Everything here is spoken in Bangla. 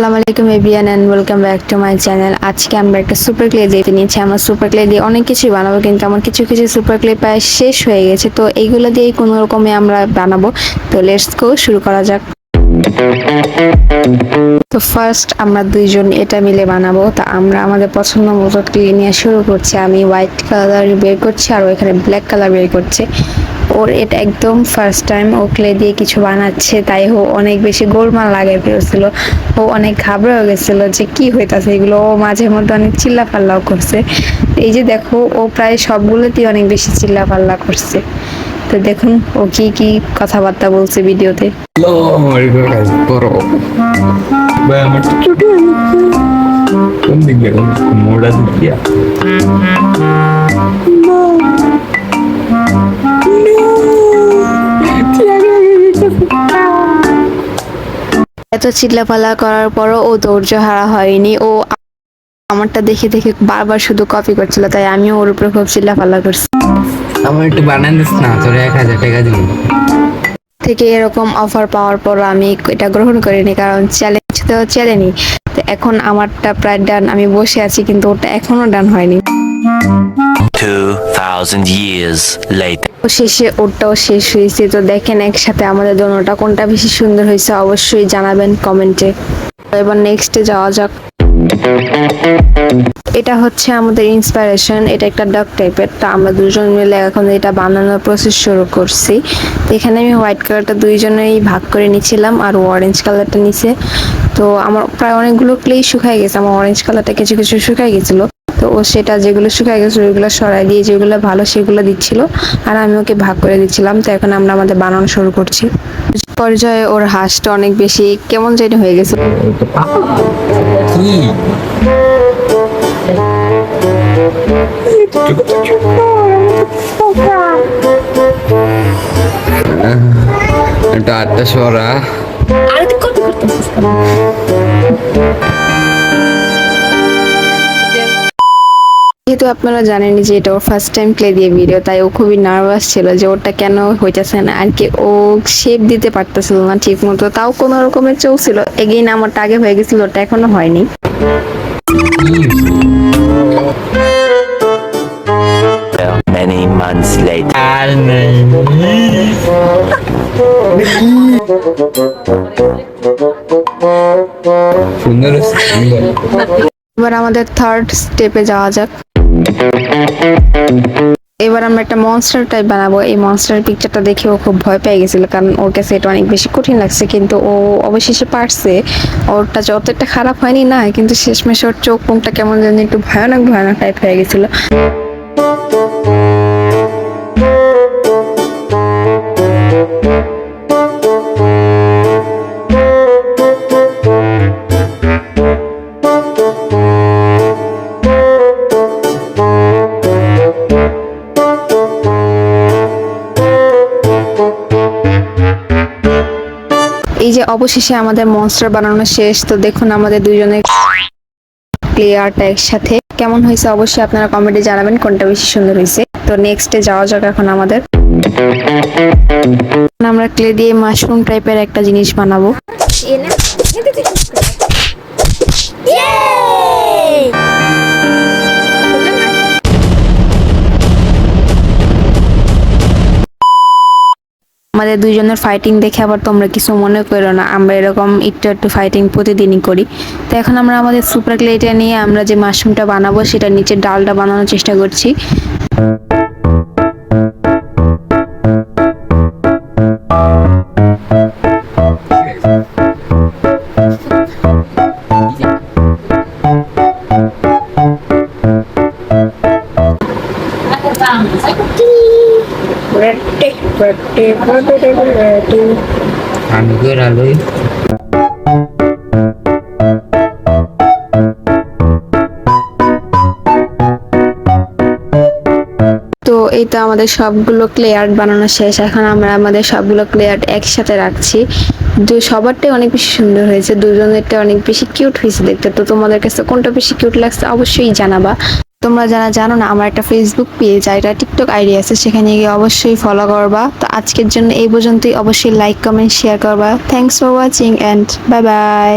আসসালামু আলাইকুম everyone and welcome back to my channel. আজকে আমরা একটা সুপার ক্লে দিয়ে নিয়েছি। আমরা সুপার ক্লে দিয়ে অনেক কিছুই বানাবো, কিন্তু আমার কিছু কিছু সুপার ক্লে প্রায় শেষ হয়ে গেছে, তো এইগুলো দিয়েই কোনো রকমে আমরা বানাবো। তো লেটস গো, শুরু করা যাক। তো ফার্স্ট আমরা দুইজন এটা মিলে বানাবো। তা আমরা আমাদের পছন্দ মতো ক্লে নিয়ে শুরু করছি। আমি হোয়াইট কালার বের করছি আর ওইখানে ব্ল্যাক কালার বের করছে। ওর এটা একদম ফার্স্ট টাইম ও ক্লে দিয়ে কিছু বানাচ্ছে, তাই ও অনেক বেশি গোলমাল লাগে ফেলছিল। ও অনেক ঘাবড়ে গেছিল যে কি হইতাছে এগুলো। ও মাঝে মধ্যে অনেক চিল্লা পাল্লাও করছে। এই যে দেখো, ও প্রায় সবগুলোতেই অনেক বেশি চিল্লা পাল্লা করছে। তো দেখুন ও কি কি কথাবার্তা বলছে ভিডিওতে। এত চিল্লাপাল্লা করার পরও ও ধৈর্য হারা হয়নি। ও আমারটা দেখে দেখে বারবার শুধু কপি করছিল, তাই আমিও ওর উপরে খুব চিল্লাপাল্লা করছি। আমার একটু বানাই দিস না, তোর 1000 টাকা দিব। থেকে এরকম অফার পাওয়ার পর আমি এটা গ্রহণ করিনি, কারণ চ্যালেঞ্জ তো চ্যালেঞ্জই। তো এখন আমারটা প্রায় ডান, আমি বসে আছি, কিন্তু ওটা এখনো ডান হয়নি। 2000 years later. শেষে ওটাও শেষ হয়েছে। তো দেখেন একসাথে আমাদের দোনোটা কোনটা বেশি সুন্দর হয়েছে অবশ্যই জানাবেন কমেন্টে। এবার নেক্সটে যাওয়া যাক। এটা হচ্ছে আমাদের ইন্সপিরেশন। এটা একটা ডাক টাইপের। তা আমরা দুজন মিলে এখন এটা বানানোর প্রসেস শুরু করছি। তো এখানে আমি হোয়াইট কালারটা দুইজনেই ভাগ করে নিয়েছিলাম আর অরেঞ্জ কালারটা নিচে। তো আমার প্রায় অনেকগুলো ক্লে শুকাই গেছে। আমার অরেঞ্জ কালারটা কিছু কিছু শুকাই গেছিল। তো ও সেটা যেগুলো শুকাই গেছে ওইগুলো সরাই দিয়ে যেগুলো ভালো সেগুলো দিচ্ছিল, আর আমি ওকে ভাগ করে দিচ্ছিলাম। তো এখন আমরা আমাদের বানানো শুরু করছি। পর্যায়ে ওর হাঁসটা অনেক বেশি কেমন জানি হয়ে গেছে। একটু আটটা সরা। যেহেতু আপনারা জানেন যে এটা ওর ফার্স্ট টাইম ক্লে দিয়ে ভিডিও, তাই ও খুবই নার্ভাস ছিল যে ওটা কেন হইতেছে না আর কি। ও শেপ দিতে পারতেছিল না ঠিক মতো, তাও কোনো রকমের চলছিল। এগেইন আমারটা আগে হয়ে গেছিল, ওটা এখনো হয়নি। Many months later. সুন্দর। এবার আমাদের থার্ড স্টেপে যাওয়া যাক। এবার আমরা একটা মনস্টার টাইপ বানাবো। এই মনস্টার পিকচারটা দেখে ও খুব ভয় পেয়ে গেছিল, কারণ ওর কাছে এটা অনেক বেশি কঠিন লাগছে, কিন্তু ও অবশেষে পারছে। ওরটা যতটা খারাপ হয়নি না, কিন্তু শেষমেশ ওর চোখ মুখটা কেমন যেন একটু ভয়ানক ভয়ানক টাইপ হয়ে গেছিল। এই যে অবশেষে আমাদের মনস্টার বানানো শেষ। তো দেখুন আমাদের দুইজনের প্লেয়ারটা একসাথে কেমন হয়েছে অবশ্যই আপনারা কমেন্টে জানাবেন কোনটা বেশি সুন্দর হয়েছে। তো নেক্সটে যাওয়া যাক। এখন আমরা ক্লে দিয়ে মাশরুম টাইপের একটা জিনিস বানাবো। আমাদের দুইজনের ফাইটিং দেখে আবার তোমরা কিছু মনে করো না, আমরা এরকম একটু একটু ফাইটিং প্রতিদিনই করি। তো এখন আমরা আমাদের সুপার ক্লেটা নিয়ে আমরা যে মাশরুমটা বানাবো সেটা নিচে ডালটা বানানোর চেষ্টা করছি। আঙ্গুর আলুই তো এই তো আমাদের সবগুলো ক্লে আর্ট বানানো শেষ। এখন আমরা আমাদের সবগুলো ক্লে আর্ট একসাথে রাখছি। সবারটাই অনেক বেশি সুন্দর হয়েছে, দুজনেরটা অনেক বেশি কিউট হয়েছে দেখতে। তো তোমাদের কাছে কোনটা বেশি কিউট লাগছে অবশ্যই জানাবা। তোমরা যারা জানো না, আমার একটা ফেসবুক পেজ আর একটা টিকটক আইডি আছে, সেখানে গিয়ে অবশ্যই ফলো করবা। তো আজকের জন্য এই পর্যন্তই। অবশ্যই লাইক কমেন্ট শেয়ার করবা। Thanks for watching and bye by.